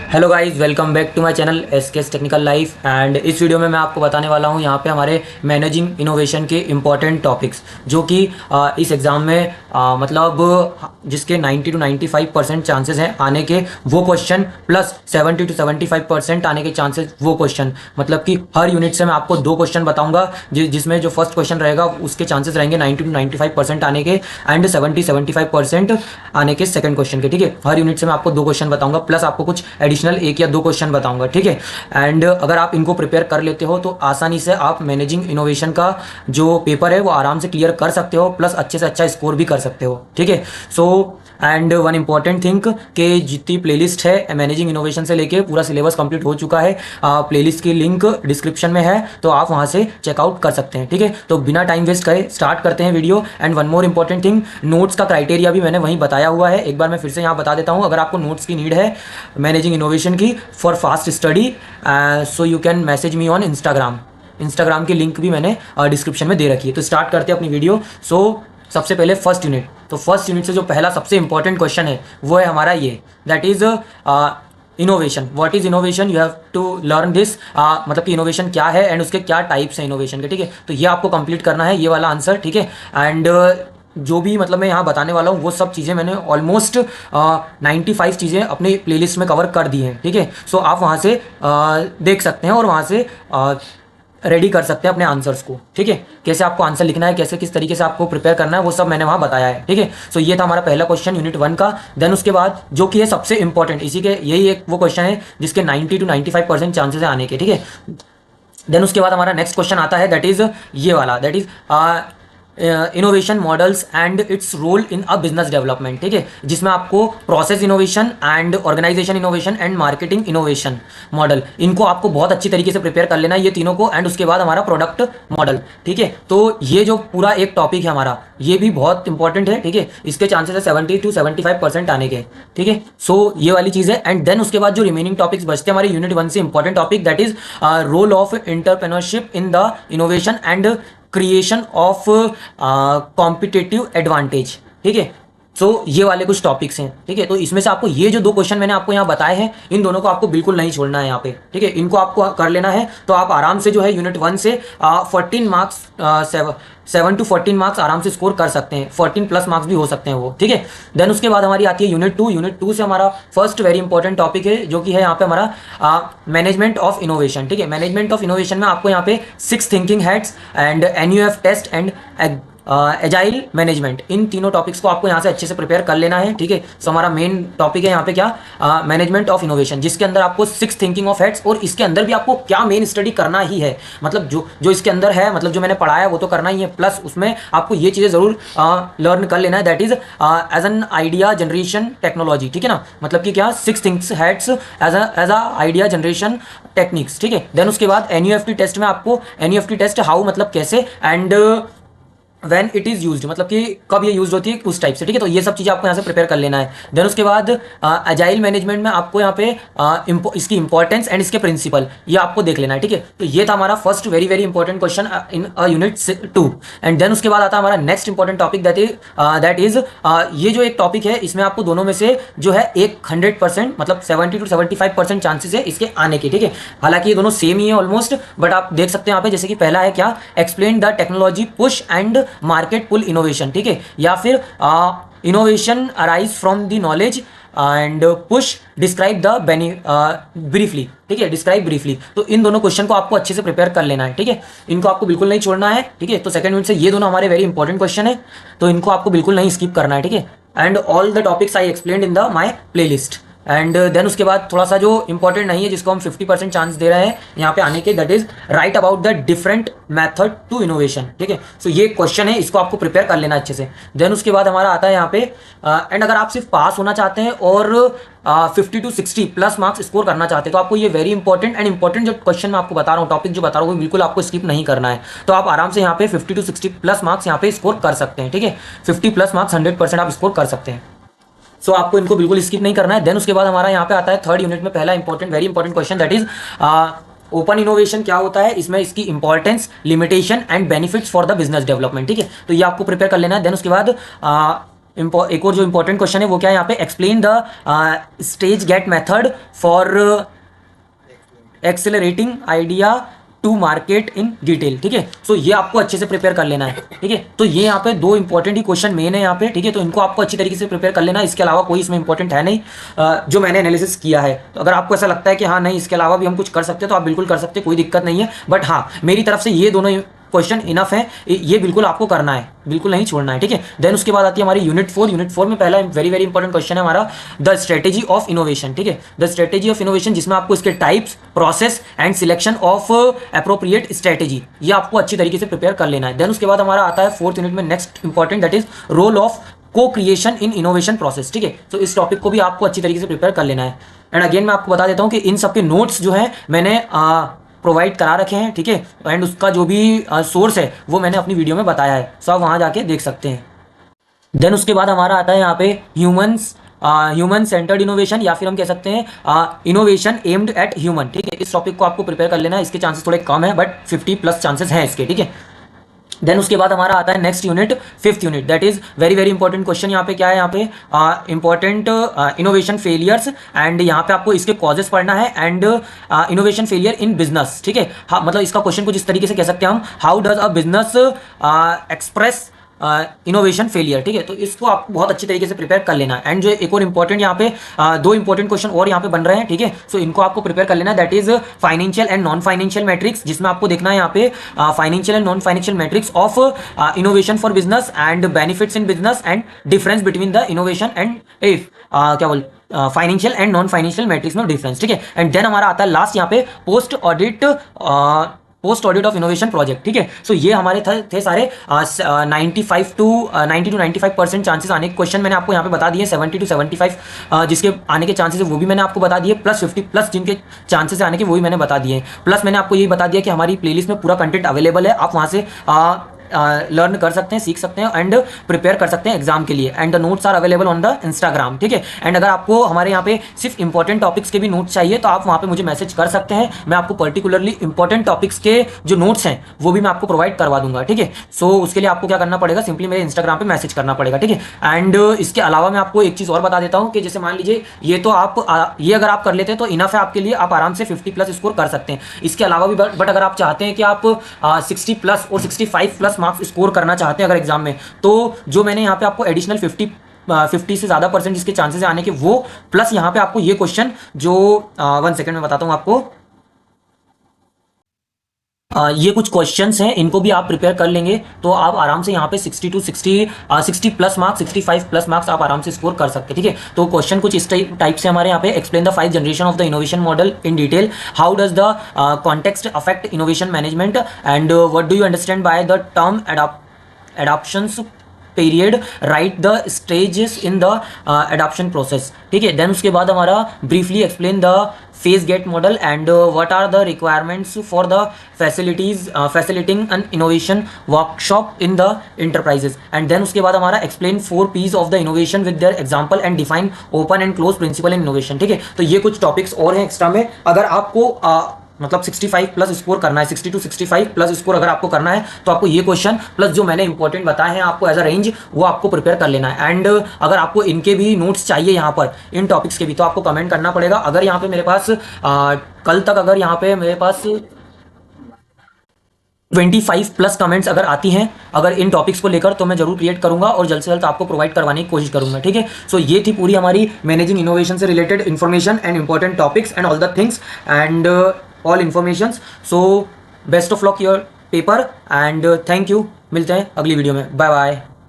Hello guys, welcome back to my channel SKS technical life. And इस video में मैं आपको बताने वाला हूं यहाँ पे हमारे मैनेजिंग इनोवेशन के इम्पॉर्टेंट टॉपिक्स जो कि इस एग्ज़ाम में मतलब जिसके 90 to 95% चांसेस हैं आने के वो क्वेश्चन, प्लस 70 to 75% आने के चांसेस वो क्वेश्चन। मतलब कि हर यूनिट से मैं आपको दो क्वेश्चन बताऊंगा जिसमें जो फर्स्ट क्वेश्चन रहेगा उसके चांसेस रहेंगे 90 to 95% आने के एंड 70-75% आने के सेकंड क्वेश्चन के। ठीक है, हर यूनिट से मैं आपको दो क्वेश्चन बताऊंगा, प्लस आपको कुछ एडिशनल एक या दो क्वेश्चन बताऊंगा। ठीक है, एंड अगर आप इनको प्रिपेयर कर लेते हो तो आसानी से आप मैनेजिंग इनोवेशन का जो पेपर है वो आराम से क्लियर कर सकते हो, प्लस अच्छे से अच्छा स्कोर भी कर सकते हो। ठीक है, so and one important thing कि जितनी प्लेलिस्ट है मैनेजिंग इनोवेशन से लेके पूरा सिलेबस कंप्लीट हो चुका है। प्लेलिस्ट की लिंक डिस्क्रिप्शन में है, तो आप वहां से चेकआउट कर सकते हैं। ठीक है, तो बिना टाइम वेस्ट करे स्टार्ट करते हैं video. And one more important thing, notes का क्राइटेरिया भी मैंने वहीं बताया हुआ है, एक बार मैं फिर से यहाँ बता देता हूँ। अगर आपको नोट्स की नीड है मैनेजिंग इनोवेशन की for fast study, so you can message me on Instagram की लिंक भी मैंने डिस्क्रिप्शन में दे रखी है। तो स्टार्ट करते हैं अपनी वीडियो। सो सबसे पहले फर्स्ट यूनिट, तो फर्स्ट यूनिट से जो पहला सबसे इंपॉर्टेंट क्वेश्चन है वो है हमारा ये, that is innovation. What is innovation, you have to learn this. मतलब कि इनोवेशन क्या है एंड उसके क्या टाइप्स हैं इनोवेशन के। ठीक है, तो ये आपको कंप्लीट करना है, ये वाला आंसर। ठीक है, एंड जो भी मतलब मैं यहाँ बताने वाला हूँ वो सब चीज़ें मैंने ऑलमोस्ट 95 चीज़ें अपनी प्लेलिस्ट में कवर कर दी हैं। ठीक है, सो आप वहाँ से देख सकते हैं और वहाँ से रेडी कर सकते हैं अपने आंसर्स को। ठीक है, कैसे आपको आंसर लिखना है, कैसे किस तरीके से आपको प्रिपेयर करना है, वो सब मैंने वहाँ बताया है। ठीक है, सो ये था हमारा पहला क्वेश्चन यूनिट 1 का। देन उसके बाद जो कि है सबसे इंपॉर्टेंट, इसी के यही एक वो क्वेश्चन है जिसके 90 to 95% चांसेस है आने के। ठीक है, देन उसके बाद हमारा नेक्स्ट क्वेश्चन आता है, दैट इज ये वाला, that is innovation models and its role in a business development. ठीक है, जिसमें आपको process innovation and organisation innovation and marketing innovation model, इनको आपको बहुत अच्छी तरीके से प्रिपेयर कर लेना है, ये तीनों को। एंड उसके बाद हमारा प्रोडक्ट मॉडल। ठीक है, तो ये जो पूरा एक टॉपिक है हमारा, ये भी बहुत इंपॉर्टेंट है। ठीक है, इसके चांसेस है 70 to 75% आने के। ठीक है, सो ये वाली चीज़ है। एंड देन उसके बाद जो रिमेनिंग टॉपिक्स बचते हैं हमारे यूनिट 1 से important topic, that is role of entrepreneurship in the innovation and creation of competitive advantage. ठीक है, सो ये वाले कुछ टॉपिक्स हैं। ठीक है, तो इसमें से आपको ये जो दो क्वेश्चन मैंने आपको यहाँ बताए हैं, इन दोनों को आपको बिल्कुल नहीं छोड़ना है यहाँ पे। ठीक है, इनको आपको कर लेना है, तो आप आराम से जो है यूनिट 1 से 14 मार्क्स 7 to 14 मार्क्स आराम से स्कोर कर सकते हैं, 14 प्लस मार्क्स भी हो सकते हैं वो। ठीक है, देन उसके बाद हमारी आती है यूनिट 2। यूनिट 2 से हमारा फर्स्ट वेरी इंपॉर्टेंट टॉपिक है जो कि है यहाँ पे हमारा मैनेजमेंट ऑफ इनोवेशन। ठीक है, मैनेजमेंट ऑफ इनोवेशन में आपको यहाँ पे 6 thinking heads and NUF test and agile management, इन तीनों टॉपिक्स को आपको यहाँ से अच्छे से प्रिपेयर कर लेना है। ठीक है, सो हमारा मेन टॉपिक है यहाँ पे क्या, मैनेजमेंट ऑफ इनोवेशन, जिसके अंदर आपको 6 थिंकिंग ऑफ हेड्स, और इसके अंदर भी आपको क्या मेन स्टडी करना ही है, मतलब जो इसके अंदर है, मतलब जो मैंने पढ़ाया वो तो करना ही है, प्लस उसमें आपको ये चीज़ें ज़रूर लर्न कर लेना है, that is as an idea generation technology. ठीक है ना, मतलब कि क्या 6 things heads as a idea generation techniques. ठीक है, देन उसके बाद NUFT टेस्ट में आपको NUFT टेस्ट हाउ मतलब कैसे, and when it is used मतलब कि कब ये यूज होती है उस टाइप से। ठीक है, तो ये सब चीज़ें आपको यहाँ से प्रिपेयर कर लेना है। देन उसके बाद एजाइल मैनेजमेंट में आपको यहाँ पे इसकी इंपॉर्टेंस एंड इसके प्रिंसिपल ये आपको देख लेना है। ठीक है, तो ये था हमारा first very very important question in unit 2। And then उसके बाद आता है हमारा next important topic, that is ये जो एक टॉपिक है, इसमें आपको दोनों में से जो है 100% मतलब 70 to 75% चांसेस है इसके आने के। ठीक है, हालांकि ये दोनों सेम ही है ऑलमोस्ट, बट आप देख सकते हैं यहाँ पे, जैसे कि पहला है क्या, explain the technology push and market pull innovation. ठीक है, या फिर innovation arise from the knowledge and push describe the briefly. ठीक है, डिस्क्राइब ब्रीफली। तो इन दोनों क्वेश्चन को आपको अच्छे से प्रिपेयर कर लेना है। ठीक है, इनको आपको बिल्कुल नहीं छोड़ना है। ठीक है, तो सेकंड यूनिट से ये दोनों हमारे वेरी इंपॉर्टेंट क्वेश्चन है, तो इनको आपको बिल्कुल नहीं स्किप करना है। ठीक है, and all the topics I explained in the my playlist. And then उसके बाद थोड़ा सा जो इंपॉर्टेंट नहीं है, जिसको हम 50% चांस दे रहे हैं यहाँ पे आने के, that is write about the different method to innovation. ठीक है, सो ये क्वेश्चन है, इसको आपको प्रिपेयर कर लेना अच्छे से। देन उसके बाद हमारा आता है यहाँ पे एंड अगर आप सिर्फ पास होना चाहते हैं और 50 to 60 प्लस मार्क्स स्कोर करना चाहते हैं, तो आपको ये वेरी इंपॉर्टेंट जो क्वेश्चन मैं आपको बता रहा हूँ, टॉपिक जो बता रहा हूँ, वो बिल्कुल आपको स्किप नहीं करना है। तो आप आराम से यहाँ पे 50 to 60 प्लस मार्क्स यहाँ पे स्कोर कर सकते हैं। ठीक है, 50 प्लस मार्क्स 100% आप स्कोर कर सकते हैं। सो आपको इनको बिल्कुल स्किप नहीं करना है। देन उसके बाद हमारा यहाँ पे आता है थर्ड यूनिट में पहला very important question, that is open innovation क्या होता है, इसमें इसकी importance, limitation and benefits for the business development. ठीक है, तो ये आपको प्रिपेयर कर लेना है। देन उसके बाद एक और जो इंपॉर्टेंट क्वेश्चन है वो क्या है यहाँ पे, explain the stage gate method for accelerating idea to market in detail. ठीक है, सो ये आपको अच्छे से प्रिपेयर कर लेना है। ठीक है, तो ये यहाँ पे दो इंपॉर्टेंट ही क्वेश्चन मेन है यहाँ पे। ठीक है, तो इनको आपको अच्छी तरीके से प्रिपेयर कर लेना है, इसके अलावा कोई इसमें इंपॉर्टेंट है नहीं जो मैंने एनालिसिस किया है। तो अगर आपको ऐसा लगता है कि हाँ नहीं इसके अलावा भी हम कुछ कर सकते हैं तो आप बिल्कुल कर सकते हैं, कोई दिक्कत नहीं है। बट हाँ, मेरी तरफ से ये दोनों क्वेश्चन इनफ है, ये बिल्कुल आपको करना है, बिल्कुल नहीं छोड़ना है। ठीक है, देन उसके बाद आती है हमारी यूनिट 4। यूनिट 4 में पहला वेरी वेरी इंपॉर्टेंट क्वेश्चन है हमारा द स्ट्रेटेजी ऑफ इनोवेशन। ठीक है, द स्ट्रेटेजी ऑफ इनोवेशन, जिसमें आपको इसके types, process and selection of appropriate strategy, ये आपको अच्छी तरीके से प्रिपेयर कर लेना है। देन उसके बाद हमारा आता है 4th यूनिट में next important, that is role of co creation in innovation process. ठीक है, तो इस टॉपिक को भी आपको अच्छी तरीके से प्रिपेयर कर लेना है। एंड अगेन मैं आपको बता देता हूँ कि इन सबके नोट्स जो है मैंने प्रोवाइड करा रखे हैं। ठीक है, एंड उसका जो भी सोर्स है वो मैंने अपनी वीडियो में बताया है, सो आप वहाँ जाके देख सकते हैं। देन उसके बाद हमारा आता है यहाँ पे ह्यूमन सेंटर्ड इनोवेशन, या फिर हम कह सकते हैं इनोवेशन एम्ड एट ह्यूमन। ठीक है, इस टॉपिक को आपको प्रिपेयर कर लेना है, इसके चांसेस थोड़े कम है बट 50+ चांसेस हैं इसके। ठीक है, देन उसके बाद हमारा आता है next unit, 5th unit, that is very very important question. यहाँ पे क्या है, यहाँ पे इंपॉर्टेंट इनोवेशन फेलियर्स, एंड यहाँ पे आपको इसके कॉजेस पढ़ना है, and innovation failure in business. ठीक है, हाँ मतलब इसका क्वेश्चन कुछ इस तरीके से कह सकते हैं हम, how does a business express innovation failure. ठीक है, तो इसको आपको बहुत अच्छी तरीके से प्रिपेयर कर लेना है। एंड जो एक और इंपॉर्टेंट यहाँ पे दो इंपॉर्टेंट क्वेश्चन और यहाँ पे बन रहे हैं। ठीक है, सो इनको आपको प्रिपेयर कर लेना है, that is financial and non financial matrix, जिसमें आपको देखना है यहाँ पे financial and non financial matrix of innovation for business and benefits in business and difference between the innovation and if क्या बोल financial and non financial matrix में difference. ठीक है, एंड देन हमारा आता है लास्ट यहाँ पे post audit of innovation project. ठीक है, सो ये हमारे थे सारे 90 to 95% चांसेस आने के क्वेश्चन मैंने आपको यहाँ पे बता दिए। 70 to 75 जिसके आने के चांसेस है वो भी मैंने आपको बता दिए, प्लस 50+ जिनके चांसेस आने के वो भी मैंने बता दिए। प्लस मैंने आपको ये बता दिया कि हमारी प्लेलिस्ट में पूरा कंटेंट अवेलेबल है, आप वहाँ से लर्न कर सकते हैं, सीख सकते हैं एंड प्रिपेयर कर सकते हैं एग्जाम के लिए। And the notes are available on the Instagram. ठीक है, एंड अगर आपको हमारे यहाँ पे सिर्फ इंपॉर्टेंट टॉपिक्स के भी नोट्स चाहिए तो आप वहाँ पे मुझे मैसेज कर सकते हैं, मैं आपको पर्टिकुलरली इंपॉर्टेंट टॉपिक्स के जो नोट्स हैं वो भी मैं आपको प्रोवाइड करवा दूंगा। ठीक है, सो उसके लिए आपको क्या करना पड़ेगा, सिंपली मेरे इंस्टाग्राम पे मैसेज करना पड़ेगा। ठीक है, एंड इसके अलावा मैं आपको एक चीज़ और बता देता हूँ कि जैसे मान लीजिए ये तो आप ये अगर आप कर लेते हैं तो इनफ है आपके लिए, आप आराम से 50+ स्कोर कर सकते हैं। इसके अलावा भी बट अगर आप चाहते हैं कि आप 60+ और 65+ मार्क्स स्कोर करना चाहते हैं अगर एग्जाम में, तो जो मैंने यहाँ पे आपको एडिशनल 50 से ज़्यादा % जिसके चांसेस आने के वो, प्लस यहाँ पे आपको ये क्वेश्चन जो 1 सेकंड में बताता हूँ आपको, ये कुछ क्वेश्चंस हैं, इनको भी आप प्रिपेयर कर लेंगे तो आप आराम से यहाँ पे 60+ मार्क्स 65+ मार्क्स आप आराम से स्कोर कर सकते हैं। ठीक है, तो क्वेश्चन कुछ इस टाइप से हमारे यहाँ पे, explain the 5 generation of the innovation model in detail, how does the context affect innovation management, and what do you understand by the term adoptions period, write the stages in the adoption process. ठीक है, then उसके बाद हमारा briefly explain the phase gate model and what are the requirements for the facilitating an innovation workshop in the enterprises. And then उसके बाद हमारा explain 4 P's of the innovation with their example and define open and close principle in innovation. ठीक है, तो ये कुछ topics और हैं एक्स्ट्रा में। अगर आपको मतलब 65+ स्कोर करना है, 60 to 65+ स्कोर अगर आपको करना है तो आपको ये क्वेश्चन प्लस जो मैंने इंपॉर्टेंट बताए हैं आपको एज अ रेंज, वो आपको प्रिपेयर कर लेना है। एंड अगर आपको इनके भी नोट्स चाहिए यहाँ पर इन टॉपिक्स के भी, तो आपको कमेंट करना पड़ेगा। अगर यहाँ पे मेरे पास कल तक अगर यहाँ पे मेरे पास 25+ कमेंट्स अगर आती हैं अगर इन टॉपिक्स को लेकर, तो मैं जरूर क्रिएट करूंगा और जल्द से जल्द आपको प्रोवाइड करवाने की कोशिश करूंगा। ठीक है, सो ये थी पूरी हमारी मैनेजिंग इनोवेशन से related information and important topics and all the things and all informations. So best of luck your paper and thank you, मिलते हैं अगली वीडियो में, बाय बाय।